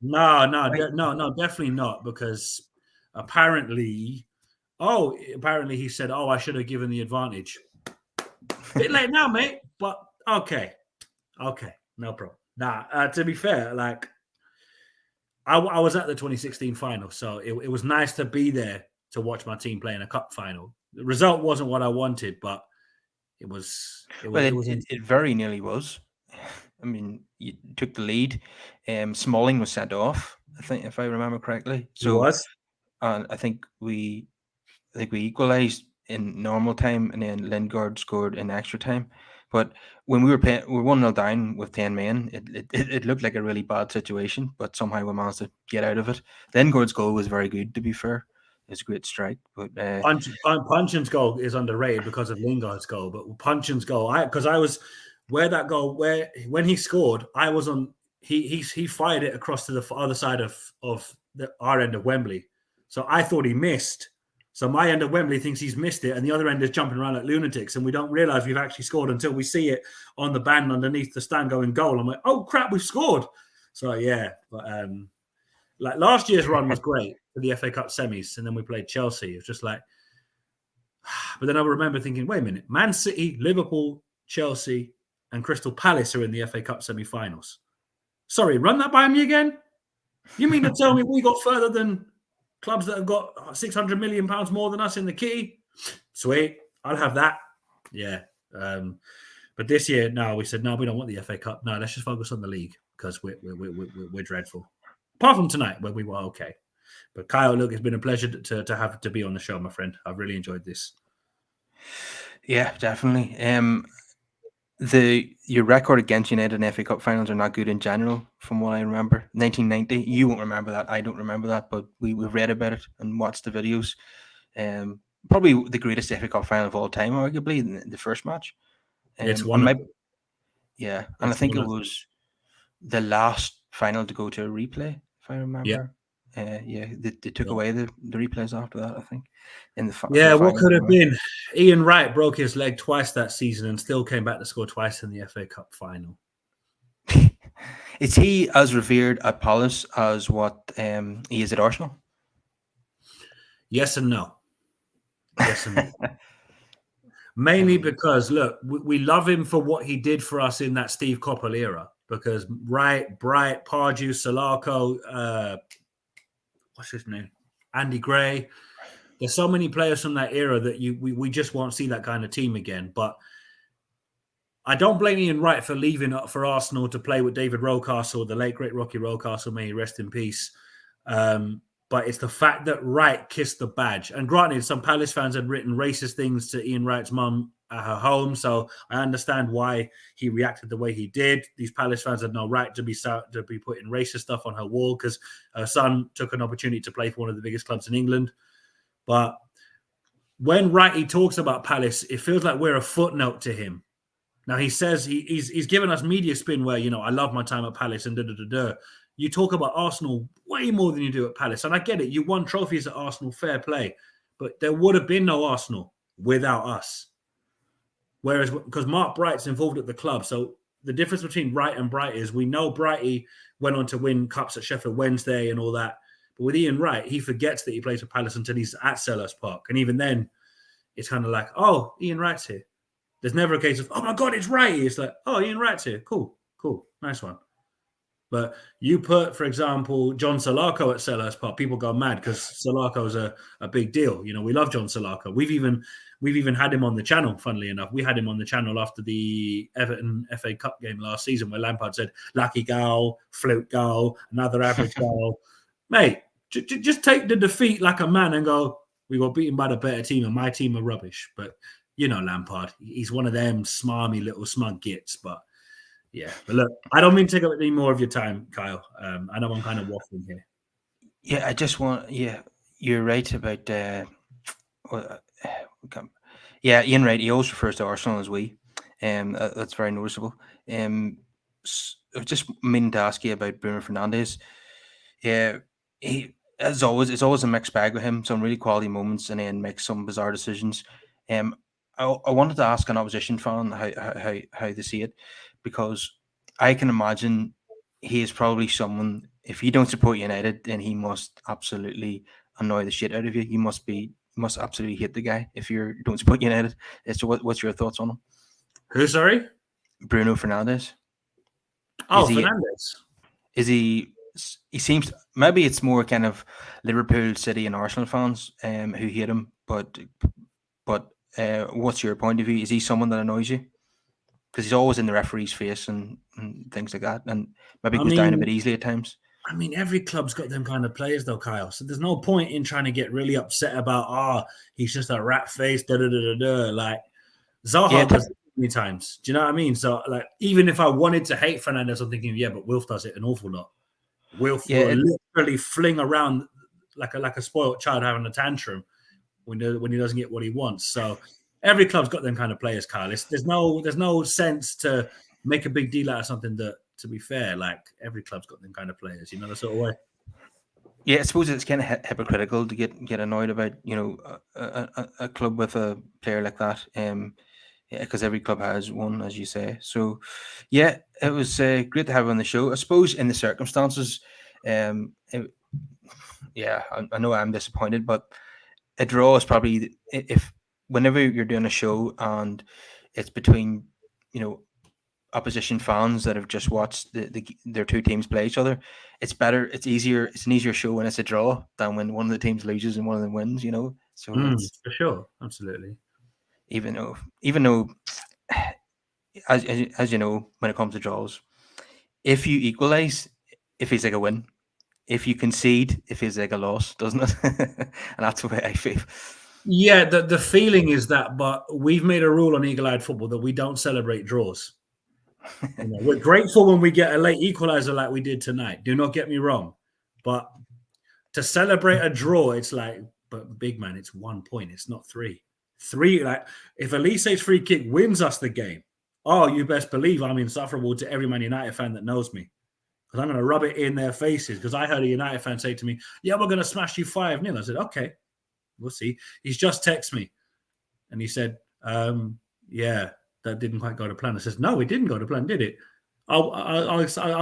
No, definitely not, because apparently he said, I should have given the advantage. Bit late now, mate, but okay, no problem. To be fair, like, I was at the 2016 final, so it was nice to be there to watch my team play in a cup final. The result wasn't what I wanted, but it very nearly was. I mean, you took the lead. Smalling was sent off, I think, if I remember correctly. So he was. I think we equalized in normal time, and then Lingard scored in extra time. But when we were 1-0 down with 10 men, it looked like a really bad situation, but somehow we managed to get out of it. Lingard's goal was very good, to be fair. It's a great strike. But Punchin's goal is underrated because of Lingard's goal. But Punchin's goal, when he scored, I was on. He fired it across to the other side of our end of Wembley. So I thought he missed. So my end of Wembley thinks he's missed it, and the other end is jumping around like lunatics, and we don't realise we've actually scored until we see it on the band underneath the stand going goal. I'm like, oh crap, we've scored. So yeah, but like last year's run was great for the FA Cup semis, and then we played Chelsea. It was just like, but then I remember thinking, wait a minute, Man City, Liverpool, Chelsea, and Crystal Palace are in the FA Cup semi-finals. Sorry, run that by me again? You mean to tell me we got further than clubs that have got £600 million more than us in the kitty? Sweet, I'll have that. Yeah. But this year, no, we said, no, we don't want the FA Cup. No, let's just focus on the league, because we're dreadful. Apart from tonight, where we were okay. But Kyle, look, it's been a pleasure to be on the show, my friend. I've really enjoyed this. Yeah, definitely. Your record against United in FA Cup finals are not good in general, from what I remember. 1990, you won't remember that. I don't remember that, but we've read about it and watched the videos. Probably the greatest FA Cup final of all time, arguably the first match. It's wonderful. And I think it was the last final to go to a replay, if I remember. They took away the replays after that, I think. What could have been? Ian Wright broke his leg twice that season and still came back to score twice in the FA Cup final. Is he as revered at Palace as what he is at Arsenal? Yes and no. Yes and no. Mainly because, look, we love him for what he did for us in that Steve Coppell era. Because Wright, Bright, Pardew, Solarco, what's his name? Andy Gray. There's so many players from that era that we just won't see that kind of team again. But I don't blame Ian Wright for leaving for Arsenal to play with David Rocastle, the late great Rocky Rocastle, may he rest in peace. But it's the fact that Wright kissed the badge. And granted, some Palace fans had written racist things to Ian Wright's mum at her home, so I understand why he reacted the way he did. These Palace fans had no right to be putting racist stuff on her wall because her son took an opportunity to play for one of the biggest clubs in England. But when Wrighty talks about Palace, it feels like we're a footnote to him. Now, he says he's given us media spin where, I love my time at Palace and da-da-da-da. You talk about Arsenal way more than you do at Palace. And I get it. You won trophies at Arsenal, fair play. But there would have been no Arsenal without us. Whereas, because Mark Bright's involved at the club. So the difference between Wright and Bright is we know Brighty went on to win cups at Sheffield Wednesday and all that. But with Ian Wright, he forgets that he plays for Palace until he's at Selhurst Park. And even then, it's kind of like, oh, Ian Wright's here. There's never a case of, oh my God, it's Wrighty. It's like, oh, Ian Wright's here. Cool, nice one. But you put, for example, John Solarco at Selhurst Park, people go mad because Solarco's a big deal. We love John Solarco. We've even had him on the channel, funnily enough. We had him on the channel after the Everton FA Cup game last season where Lampard said, lucky goal, fluke goal, another average goal. Mate, just take the defeat like a man and go, we got beaten by the better team and my team are rubbish. But, Lampard, he's one of them smarmy little smug gits, but yeah, but look, I don't mean to take up any more of your time, Kyle. I know I'm kind of waffling here. Yeah, I just want. Yeah, you're right about. Ian Wright. He always refers to Arsenal as we. That's very noticeable. I just meaning to ask you about Bruno Fernandes. Yeah, it's always a mixed bag with him. Some really quality moments, and then makes some bizarre decisions. I wanted to ask an opposition fan how they see it, because I can imagine he is probably someone. If you don't support United, then he must absolutely annoy the shit out of you. You must absolutely hate the guy if you don't support United. So, what's your thoughts on him? Who? Sorry, Bruno Fernandes. Oh, Fernandes. Is he? He seems, maybe it's more kind of Liverpool, City, and Arsenal fans who hate him. But what's your point of view? Is he someone that annoys you? Because he's always in the referee's face and things like that, and maybe goes down a bit easily at times. I mean, every club's got them kind of players, though, Kyle. So there's no point in trying to get really upset about, he's just a rat face, da-da-da-da-da. Like, Zaha does it many times. Do you know what I mean? So, like, even if I wanted to hate Fernandes, I'm thinking, yeah, but Wilf does it an awful lot. Wilf will literally fling around like a spoiled child having a tantrum when he doesn't get what he wants. So every club's got them kind of players, Kyle. There's no sense to make a big deal out of something that, to be fair, like every club's got them kind of players, the sort of way. Yeah, I suppose it's kind of hypocritical to get annoyed about, a club with a player like that. Because every club has one, as you say. So, yeah, it was great to have him on the show. I suppose in the circumstances, I know I'm disappointed, but a draw is probably, if whenever you're doing a show and it's between, opposition fans that have just watched their two teams play each other, it's better. It's easier. It's an easier show when it's a draw than when one of the teams loses and one of them wins. So it's for sure, absolutely. Even though, as you know, when it comes to draws, if you equalize, it feels like a win. If you concede, it feels like a loss, doesn't it? And that's the way I feel. Yeah, the feeling is that, but we've made a rule on Eagle Eyed Football that we don't celebrate draws. We're grateful when we get a late equalizer like we did tonight. Do not get me wrong. But to celebrate a draw, it's like, but big man, it's 1 point. It's not three. Like, if Elise's free kick wins us the game, you best believe I'm insufferable to every Man United fan that knows me. Because I'm going to rub it in their faces. Because I heard a United fan say to me, yeah, we're going to smash you 5-0. I said, okay, we'll see. He's just texted me. And he said, yeah, that didn't quite go to plan. I says, no, it didn't go to plan, did it? I'll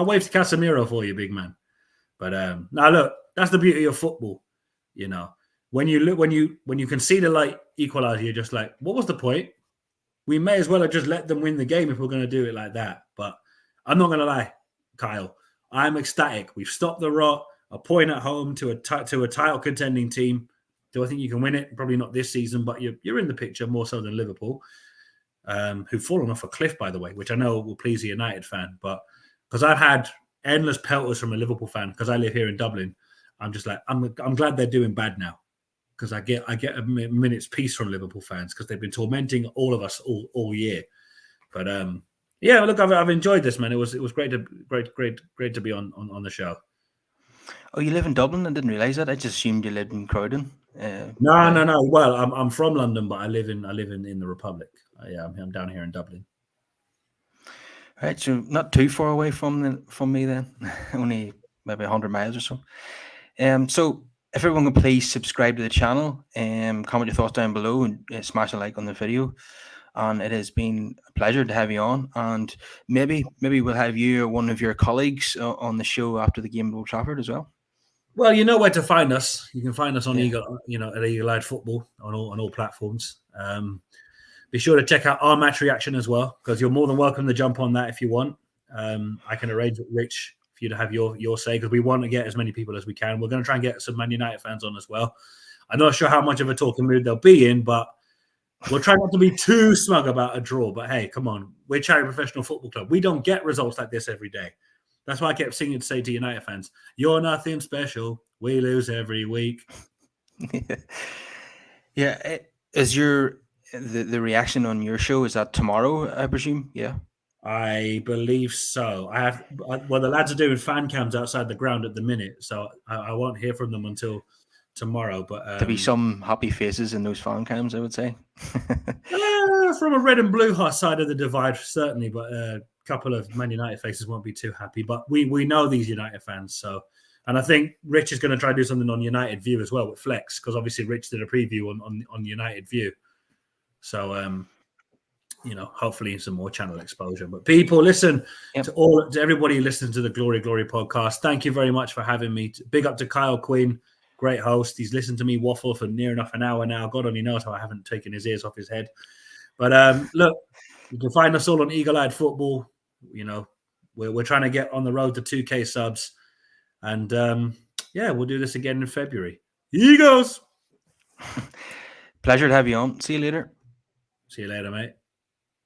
wave to Casemiro for you, big man. But now look, that's the beauty of football. When you concede a late equalizer, you're just like, what was the point? We may as well have just let them win the game if we're going to do it like that. But I'm not going to lie, Kyle. I'm ecstatic. We've stopped the rot. A point at home to a title contending team. Do I think you can win it? Probably not this season, but you're in the picture more so than Liverpool, who've fallen off a cliff, by the way, which I know will please a United fan. But because I've had endless pelters from a Liverpool fan, because I live here in Dublin, I'm just like, I'm glad they're doing bad now, because I get a minute's peace from Liverpool fans, because they've been tormenting all of us all year. But yeah, look, I've enjoyed this, man. It was great to be on the show. Oh, you live in Dublin? I didn't realize that. I just assumed you lived in Croydon. No. Well, I'm from London, but I live in the Republic. Yeah, I'm down here in Dublin. Right, so not too far away from me then, only maybe 100 miles or so. So if everyone can please subscribe to the channel, comment your thoughts down below, and smash a like on the video. And it has been a pleasure to have you on. And maybe we'll have you or one of your colleagues on the show after the game at Old Trafford as well. Well, you know where to find us. You can find us on Yeah. Eagle, at Eagle Eyed Football on all platforms. Be sure to check out our match reaction as well, because you're more than welcome to jump on that if you want. I can arrange with Rich for you to have your say, because we want to get as many people as we can. We're going to try and get some Man United fans on as well. I'm not sure how much of a talking mood they'll be in, but we'll try not to be too smug about a draw. But hey, come on, we're Charity Professional Football Club. We don't get results like this every day. That's why I kept singing to say to United fans, "You're nothing special. We lose every week." Yeah. Is the reaction on your show, is that tomorrow, I presume? Yeah. I believe so. The lads are doing fan cams outside the ground at the minute, so I won't hear from them until tomorrow. But There'll be some happy faces in those fan cams, I would say. From a red and blue side of the divide, certainly, but a couple of Man United faces won't be too happy. But we know these United fans, so. And I think Rich is going to try to do something on United View as well with Flex, because obviously Rich did a preview on United View. So, hopefully some more channel exposure. But people, listen, to everybody listening to the Glory podcast. Thank you very much for having me. Big up to Kyle Quinn, great host. He's listened to me waffle for near enough an hour now. God only knows how I haven't taken his ears off his head. But look, you can find us all on Eagle Eyed Football. We're trying to get on the road to 2K subs. And we'll do this again in February. Eagles! Pleasure to have you on. See you later. See you later, mate.